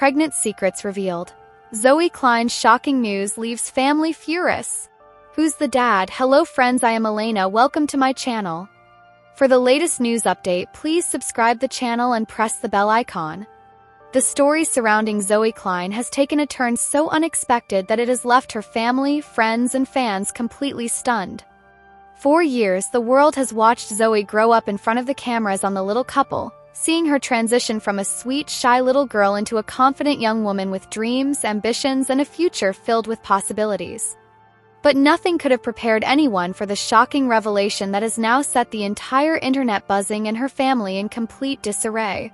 pregnant secrets revealed. Zoey Klein's shocking news leaves family furious. Who's the dad? Hello friends, I am Elena. Welcome to my channel. For the latest news update, please subscribe the channel and press the bell icon. The story surrounding Zoey Klein has taken a turn so unexpected that it has left her family, friends, and fans completely stunned. For years, the world has watched Zoey grow up in front of the cameras on The Little Couple, seeing her transition from a sweet, shy little girl into a confident young woman with dreams, ambitions, and a future filled with possibilities. But nothing could have prepared anyone for the shocking revelation that has now set the entire internet buzzing and her family in complete disarray.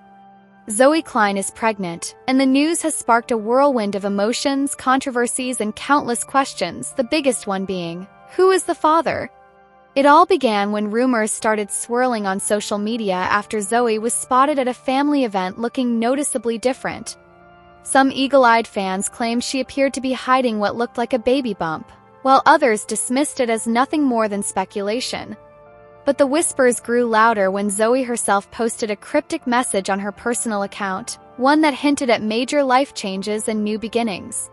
Zoey Klein is pregnant, and the news has sparked a whirlwind of emotions, controversies, and countless questions, the biggest one being, who is the father? It all began when rumors started swirling on social media after Zoey was spotted at a family event looking noticeably different. Some eagle-eyed fans claimed she appeared to be hiding what looked like a baby bump, while others dismissed it as nothing more than speculation. But the whispers grew louder when Zoey herself posted a cryptic message on her personal account, one that hinted at major life changes and new beginnings.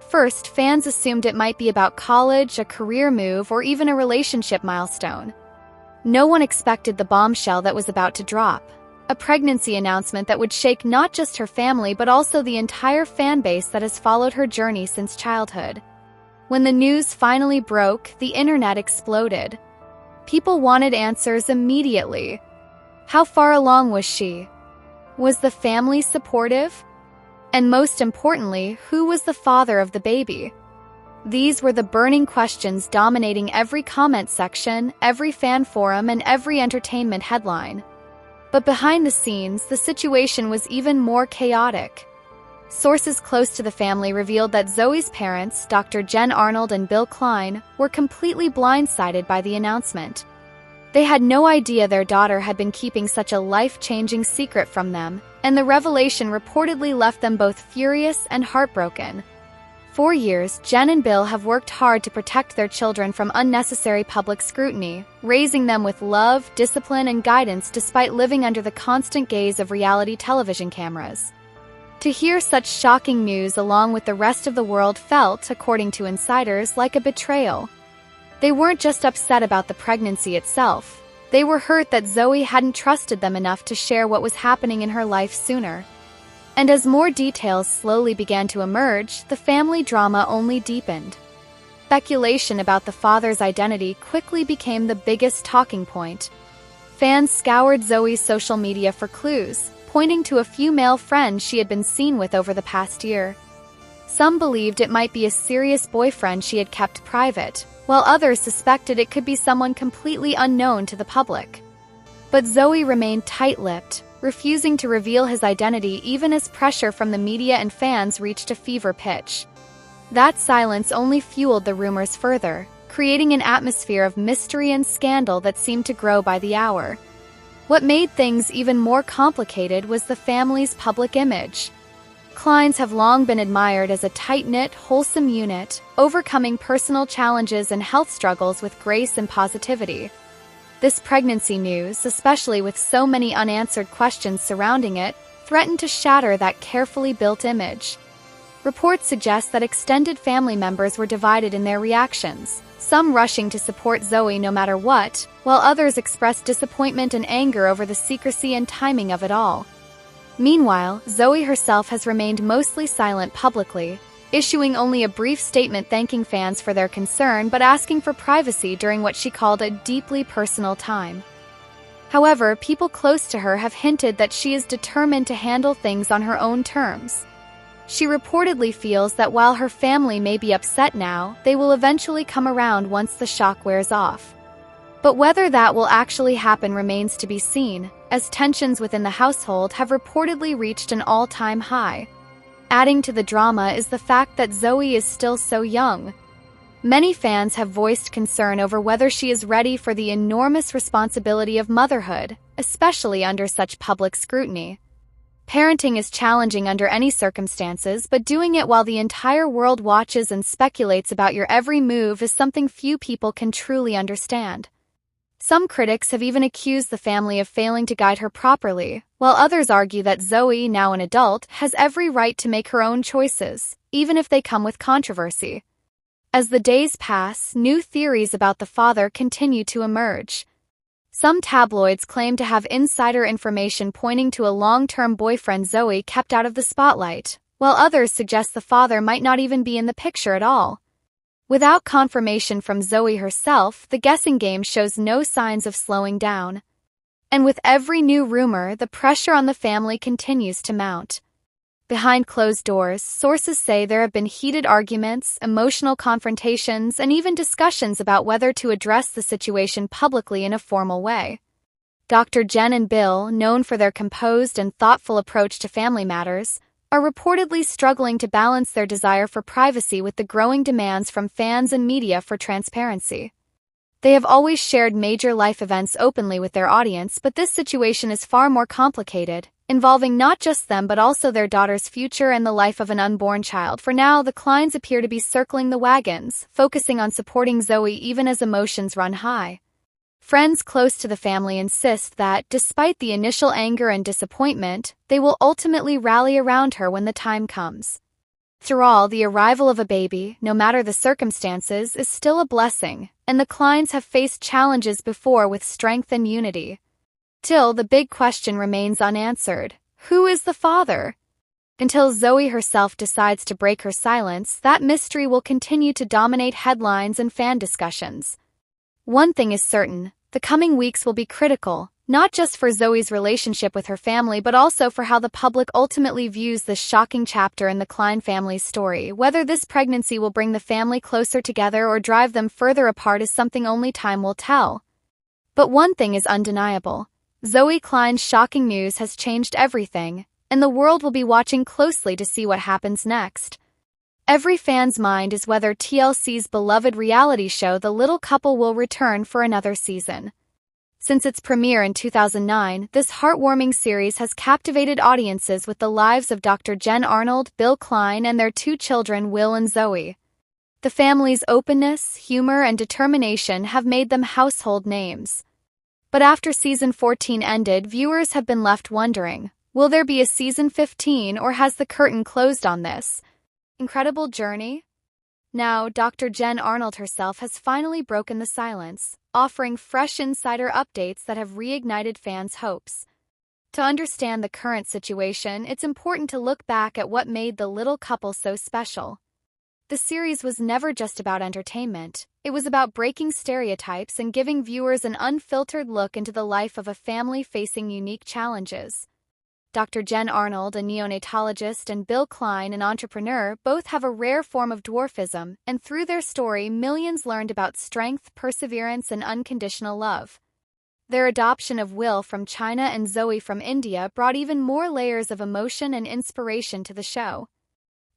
First, fans assumed it might be about college, a career move, or even a relationship milestone. No one expected the bombshell that was about to drop, a pregnancy announcement that would shake not just her family but also the entire fan base that has followed her journey since childhood. When the news finally broke, the internet exploded. People wanted answers immediately. How far along was she? Was the family supportive? And most importantly, who was the father of the baby? These were the burning questions dominating every comment section, every fan forum, and every entertainment headline. But behind the scenes, the situation was even more chaotic. Sources close to the family revealed that Zoey's parents, Dr. Jen Arnold and Bill Klein, were completely blindsided by the announcement. They had no idea their daughter had been keeping such a life-changing secret from them, and the revelation reportedly left them both furious and heartbroken. For years, Jen and Bill have worked hard to protect their children from unnecessary public scrutiny, raising them with love, discipline, and guidance despite living under the constant gaze of reality television cameras. To hear such shocking news along with the rest of the world felt, according to insiders, like a betrayal. They weren't just upset about the pregnancy itself. They were hurt that Zoey hadn't trusted them enough to share what was happening in her life sooner. And as more details slowly began to emerge, the family drama only deepened. Speculation about the father's identity quickly became the biggest talking point. Fans scoured Zoey's social media for clues, pointing to a few male friends she had been seen with over the past year. Some believed it might be a serious boyfriend she had kept private, while others suspected it could be someone completely unknown to the public. But Zoey remained tight-lipped, refusing to reveal his identity even as pressure from the media and fans reached a fever pitch. That silence only fueled the rumors further, creating an atmosphere of mystery and scandal that seemed to grow by the hour. What made things even more complicated was the family's public image. Kleins have long been admired as a tight-knit, wholesome unit, overcoming personal challenges and health struggles with grace and positivity. This pregnancy news, especially with so many unanswered questions surrounding it, threatened to shatter that carefully built image. Reports suggest that extended family members were divided in their reactions, some rushing to support Zoey no matter what, while others expressed disappointment and anger over the secrecy and timing of it all. Meanwhile, Zoey herself has remained mostly silent publicly, issuing only a brief statement thanking fans for their concern but asking for privacy during what she called a deeply personal time. However, people close to her have hinted that she is determined to handle things on her own terms. She reportedly feels that while her family may be upset now, they will eventually come around once the shock wears off. But whether that will actually happen remains to be seen, as tensions within the household have reportedly reached an all-time high. Adding to the drama is the fact that Zoey is still so young. Many fans have voiced concern over whether she is ready for the enormous responsibility of motherhood, especially under such public scrutiny. Parenting is challenging under any circumstances, but doing it while the entire world watches and speculates about your every move is something few people can truly understand. Some critics have even accused the family of failing to guide her properly, while others argue that Zoey, now an adult, has every right to make her own choices, even if they come with controversy. As the days pass, new theories about the father continue to emerge. Some tabloids claim to have insider information pointing to a long-term boyfriend Zoey kept out of the spotlight, while others suggest the father might not even be in the picture at all. Without confirmation from Zoey herself, the guessing game shows no signs of slowing down. And with every new rumor, the pressure on the family continues to mount. Behind closed doors, sources say there have been heated arguments, emotional confrontations, and even discussions about whether to address the situation publicly in a formal way. Dr. Jen and Bill, known for their composed and thoughtful approach to family matters, are reportedly struggling to balance their desire for privacy with the growing demands from fans and media for transparency. They have always shared major life events openly with their audience, but this situation is far more complicated, involving not just them but also their daughter's future and the life of an unborn child. For now, the Kleins appear to be circling the wagons, focusing on supporting Zoey even as emotions run high. Friends close to the family insist that, despite the initial anger and disappointment, they will ultimately rally around her when the time comes. Through all, the arrival of a baby, no matter the circumstances, is still a blessing, and the Kleins have faced challenges before with strength and unity. Still, the big question remains unanswered. Who is the father? Until Zoey herself decides to break her silence, that mystery will continue to dominate headlines and fan discussions. One thing is certain, the coming weeks will be critical, not just for Zoey's relationship with her family but also for how the public ultimately views this shocking chapter in the Klein family's story. Whether this pregnancy will bring the family closer together or drive them further apart is something only time will tell. But one thing is undeniable. Zoey Klein's shocking news has changed everything, and the world will be watching closely to see what happens next. Every fan's mind is whether TLC's beloved reality show The Little Couple will return for another season. Since its premiere in 2009, this heartwarming series has captivated audiences with the lives of Dr. Jen Arnold, Bill Klein, and their two children, Will and Zoey. The family's openness, humor, and determination have made them household names. But after season 14 ended, viewers have been left wondering, will there be a season 15 or has the curtain closed on this incredible journey? Now, Dr. Jen Arnold herself has finally broken the silence, offering fresh insider updates that have reignited fans' hopes. To understand the current situation, it's important to look back at what made The Little Couple so special. The series was never just about entertainment. It was about breaking stereotypes and giving viewers an unfiltered look into the life of a family facing unique challenges. Dr. Jen Arnold, a neonatologist, and Bill Klein, an entrepreneur, both have a rare form of dwarfism, and through their story, millions learned about strength, perseverance, and unconditional love. Their adoption of Will from China and Zoey from India brought even more layers of emotion and inspiration to the show.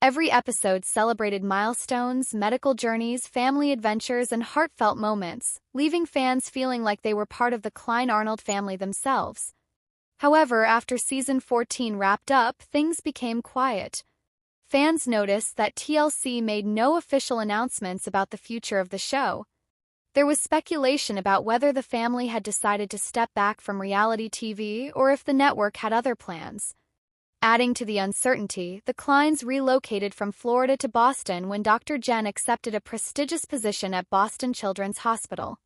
Every episode celebrated milestones, medical journeys, family adventures, and heartfelt moments, leaving fans feeling like they were part of the Klein-Arnold family themselves. However, after season 14 wrapped up, things became quiet. Fans noticed that TLC made no official announcements about the future of the show. There was speculation about whether the family had decided to step back from reality TV or if the network had other plans. Adding to the uncertainty, the Kleins relocated from Florida to Boston when Dr. Jen accepted a prestigious position at Boston Children's Hospital.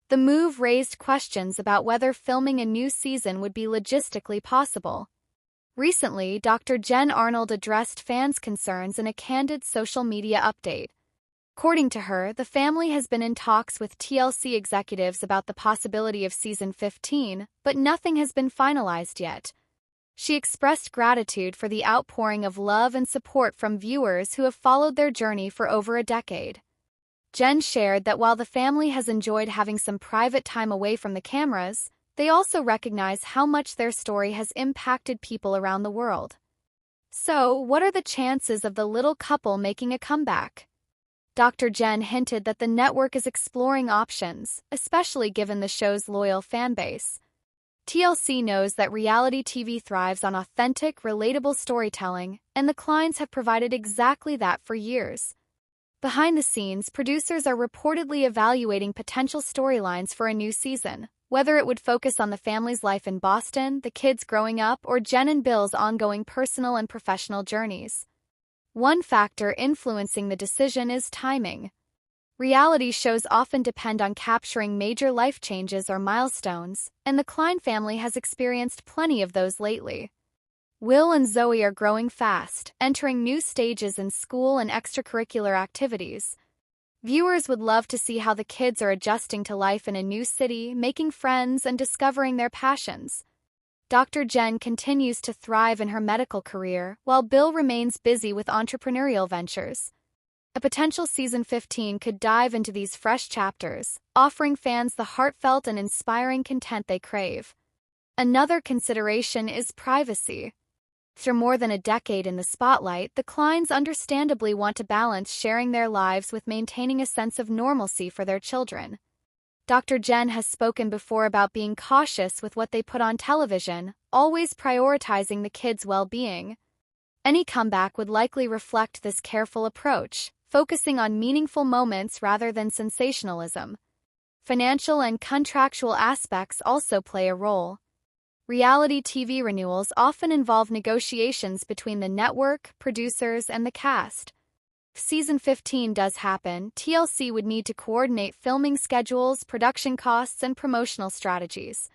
The move raised questions about whether filming a new season would be logistically possible. Recently, Dr. Jen Arnold addressed fans' concerns in a candid social media update. According to her, the family has been in talks with TLC executives about the possibility of season 15, but nothing has been finalized yet. She expressed gratitude for the outpouring of love and support from viewers who have followed their journey for over a decade. Jen shared that while the family has enjoyed having some private time away from the cameras, they also recognize how much their story has impacted people around the world. So, what are the chances of The Little Couple making a comeback? Dr. Jen hinted that the network is exploring options, especially given the show's loyal fanbase. TLC knows that reality TV thrives on authentic, relatable storytelling, and the Kleins have provided exactly that for years. Behind the scenes, producers are reportedly evaluating potential storylines for a new season, whether it would focus on the family's life in Boston, the kids growing up, or Jen and Bill's ongoing personal and professional journeys. One factor influencing the decision is timing. Reality shows often depend on capturing major life changes or milestones, and the Klein family has experienced plenty of those lately. Will and Zoey are growing fast, entering new stages in school and extracurricular activities. Viewers would love to see how the kids are adjusting to life in a new city, making friends, and discovering their passions. Dr. Jen continues to thrive in her medical career, while Bill remains busy with entrepreneurial ventures. A potential season 15 could dive into these fresh chapters, offering fans the heartfelt and inspiring content they crave. Another consideration is privacy. After more than a decade in the spotlight, the Kleins understandably want to balance sharing their lives with maintaining a sense of normalcy for their children. Dr. Jen has spoken before about being cautious with what they put on television, always prioritizing the kids' well-being. Any comeback would likely reflect this careful approach, focusing on meaningful moments rather than sensationalism. Financial and contractual aspects also play a role. Reality TV renewals often involve negotiations between the network, producers, and the cast. If season 15 does happen, TLC would need to coordinate filming schedules, production costs, and promotional strategies.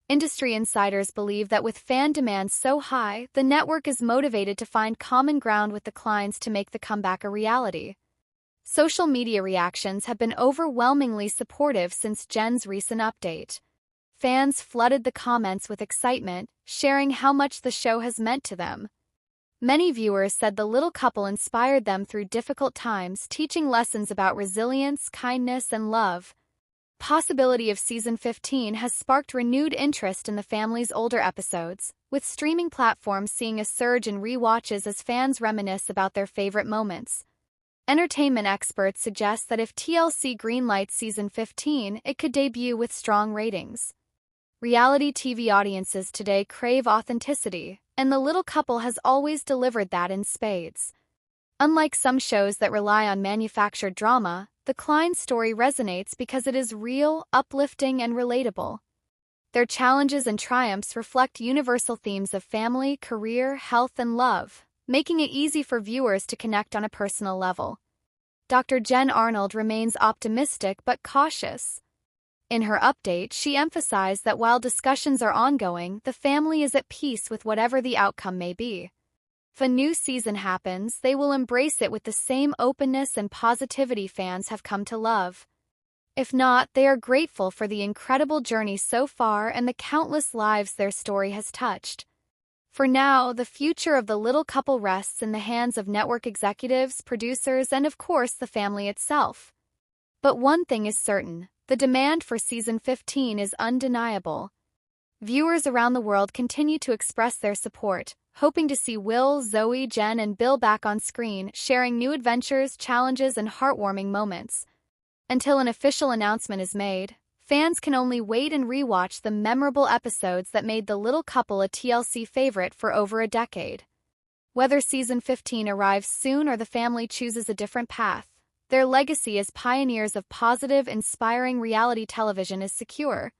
Industry insiders believe that with fan demand so high, the network is motivated to find common ground with the Kleins to make the comeback a reality. Social media reactions have been overwhelmingly supportive since Jen's recent update. Fans flooded the comments with excitement, sharing how much the show has meant to them. Many viewers said the little couple inspired them through difficult times, teaching lessons about resilience, kindness, and love. Possibility of season 15 has sparked renewed interest in the family's older episodes, with streaming platforms seeing a surge in rewatches as fans reminisce about their favorite moments. Entertainment experts suggest that if TLC greenlights season 15, it could debut with strong ratings. Reality TV audiences today crave authenticity, and the little couple has always delivered that in spades. Unlike some shows that rely on manufactured drama, the Klein story resonates because it is real, uplifting, and relatable. Their challenges and triumphs reflect universal themes of family, career, health, and love, making it easy for viewers to connect on a personal level. Dr. Jen Arnold remains optimistic but cautious. In her update, she emphasized that while discussions are ongoing, the family is at peace with whatever the outcome may be. If a new season happens, they will embrace it with the same openness and positivity fans have come to love. If not, they are grateful for the incredible journey so far and the countless lives their story has touched. For now, the future of the little couple rests in the hands of network executives, producers, and of course the family itself. But one thing is certain. The demand for season 15 is undeniable. Viewers around the world continue to express their support, hoping to see Will, Zoey, Jen, and Bill back on screen, sharing new adventures, challenges, and heartwarming moments. Until an official announcement is made, fans can only wait and rewatch the memorable episodes that made the little couple a TLC favorite for over a decade. Whether season 15 arrives soon or the family chooses a different path, their legacy as pioneers of positive, inspiring reality television is secure.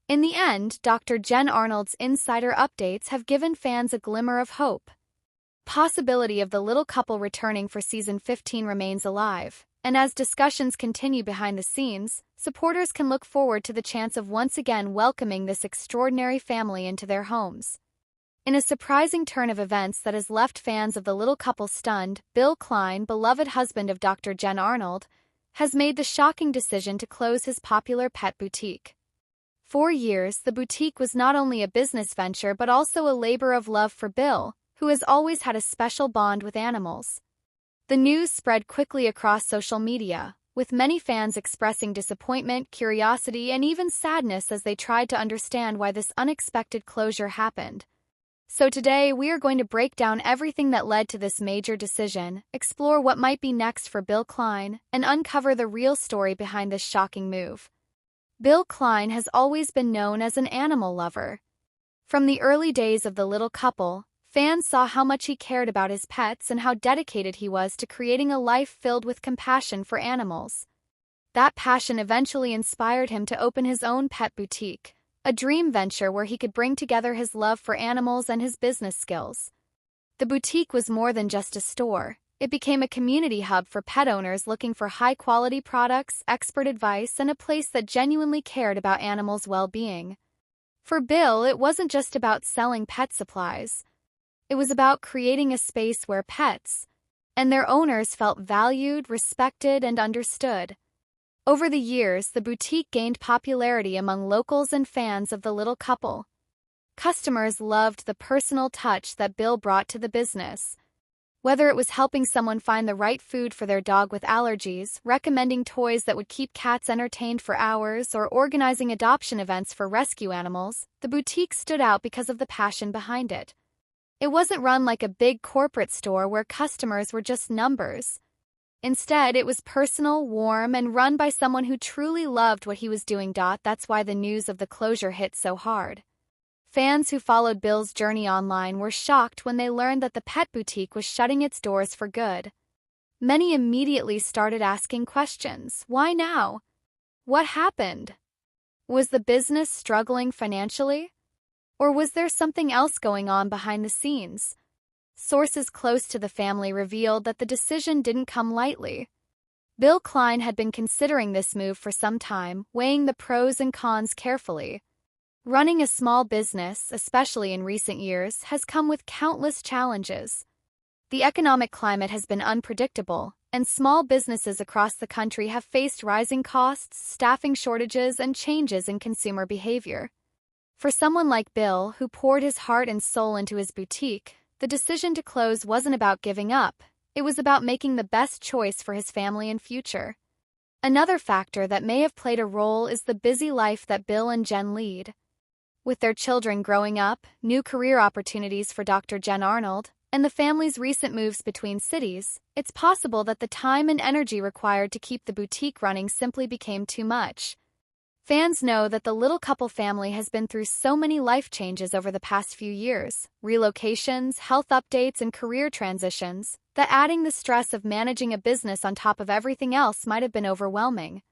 In the end, Dr. Jen Arnold's insider updates have given fans a glimmer of hope. Possibility of the little couple returning for season 15 remains alive, and as discussions continue behind the scenes, supporters can look forward to the chance of once again welcoming this extraordinary family into their homes. In a surprising turn of events that has left fans of the little couple stunned, Bill Klein, beloved husband of Dr. Jen Arnold, has made the shocking decision to close his popular pet boutique. For years, the boutique was not only a business venture but also a labor of love for Bill, who has always had a special bond with animals. The news spread quickly across social media, with many fans expressing disappointment, curiosity, and even sadness as they tried to understand why this unexpected closure happened. So today, we are going to break down everything that led to this major decision, explore what might be next for Bill Klein, and uncover the real story behind this shocking move. Bill Klein has always been known as an animal lover. From the early days of the little couple, Fans saw how much he cared about his pets and how dedicated he was to creating a life filled with compassion for animals. That passion eventually inspired him to open his own pet boutique, a dream venture where he could bring together his love for animals and his business skills. The boutique was more than just a store. It became a community hub for pet owners looking for high-quality products, expert advice, and a place that genuinely cared about animals' well-being. For Bill, it wasn't just about selling pet supplies. It was about creating a space where pets and their owners felt valued, respected, and understood. Over the years, the boutique gained popularity among locals and fans of the little couple. Customers loved the personal touch that Bill brought to the business. Whether it was helping someone find the right food for their dog with allergies, recommending toys that would keep cats entertained for hours, or organizing adoption events for rescue animals, the boutique stood out because of the passion behind it. It wasn't run like a big corporate store where customers were just numbers. Instead, it was personal, warm, and run by someone who truly loved what he was doing. That's why the news of the closure hit so hard. Fans who followed Bill's journey online were shocked when they learned that the pet boutique was shutting its doors for good. Many immediately started asking questions. Why now? What happened? Was the business struggling financially? Or was there something else going on behind the scenes? Sources close to the family revealed that the decision didn't come lightly. Bill Klein had been considering this move for some time, weighing the pros and cons carefully. Running a small business, especially in recent years, has come with countless challenges. The economic climate has been unpredictable, and small businesses across the country have faced rising costs, staffing shortages, and changes in consumer behavior. For someone like Bill, who poured his heart and soul into his boutique, the decision to close wasn't about giving up. It was about making the best choice for his family and future. Another factor that may have played a role is the busy life that Bill and Jen lead. With their children growing up, new career opportunities for Dr. Jen Arnold, and the family's recent moves between cities, it's possible that the time and energy required to keep the boutique running simply became too much. Fans know that the little couple family has been through so many life changes over the past few years, relocations, health updates, and career transitions, that adding the stress of managing a business on top of everything else might have been overwhelming.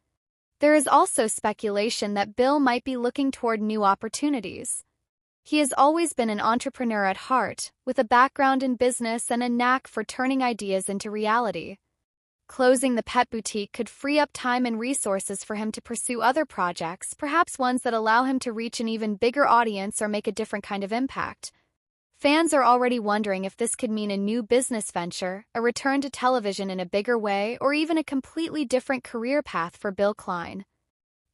There is also speculation that Bill might be looking toward new opportunities. He has always been an entrepreneur at heart, with a background in business and a knack for turning ideas into reality. Closing the pet boutique could free up time and resources for him to pursue other projects, perhaps ones that allow him to reach an even bigger audience or make a different kind of impact. Fans are already wondering if this could mean a new business venture, a return to television in a bigger way, or even a completely different career path for Bill Klein.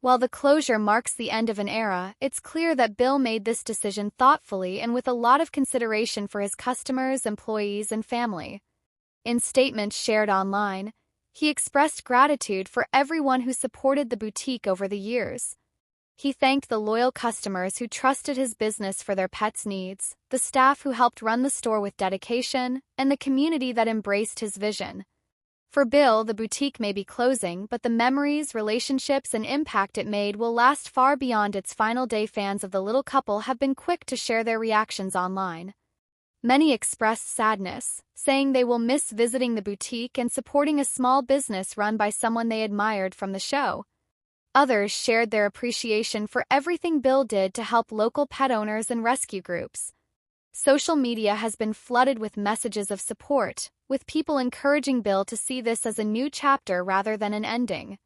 While the closure marks the end of an era, it's clear that Bill made this decision thoughtfully and with a lot of consideration for his customers, employees, and family. In statements shared online, he expressed gratitude for everyone who supported the boutique over the years. He thanked the loyal customers who trusted his business for their pets' needs, the staff who helped run the store with dedication, and the community that embraced his vision. For Bill, the boutique may be closing, but the memories, relationships, and impact it made will last far beyond its final day. Fans of the little couple have been quick to share their reactions online. Many expressed sadness, saying they will miss visiting the boutique and supporting a small business run by someone they admired from the show. Others shared their appreciation for everything Bill did to help local pet owners and rescue groups. Social media has been flooded with messages of support, with people encouraging Bill to see this as a new chapter rather than an ending.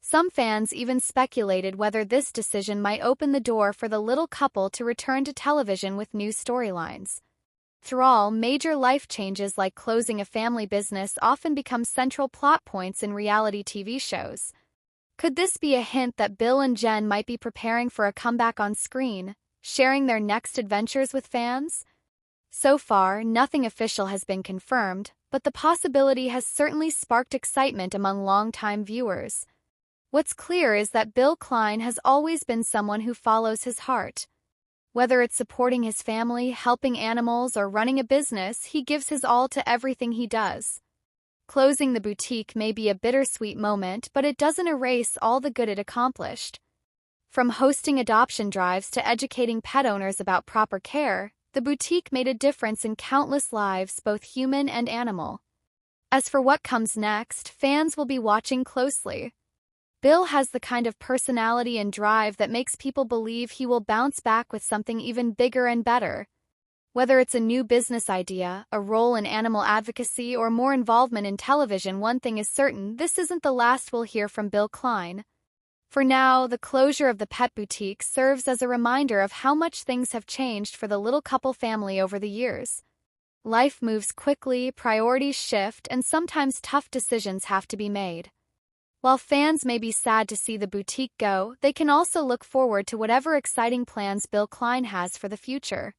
Some fans even speculated whether this decision might open the door for the little couple to return to television with new storylines. Through all, major life changes like closing a family business often become central plot points in reality TV shows. Could this be a hint that Bill and Jen might be preparing for a comeback on screen, sharing their next adventures with fans? So far, nothing official has been confirmed, but the possibility has certainly sparked excitement among longtime viewers. What's clear is that Bill Klein has always been someone who follows his heart. Whether it's supporting his family, helping animals, or running a business, he gives his all to everything he does. Closing the boutique may be a bittersweet moment, but it doesn't erase all the good it accomplished. From hosting adoption drives to educating pet owners about proper care, the boutique made a difference in countless lives, both human and animal. As for what comes next, fans will be watching closely. Bill has the kind of personality and drive that makes people believe he will bounce back with something even bigger and better. Whether it's a new business idea, a role in animal advocacy, or more involvement in television, one thing is certain: this isn't the last we'll hear from Bill Klein. For now, the closure of the pet boutique serves as a reminder of how much things have changed for the little couple family over the years. Life moves quickly, priorities shift, and sometimes tough decisions have to be made. While fans may be sad to see the boutique go, they can also look forward to whatever exciting plans Bill Klein has for the future.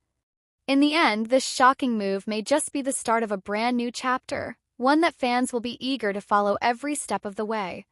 In the end, this shocking move may just be the start of a brand new chapter, one that fans will be eager to follow every step of the way.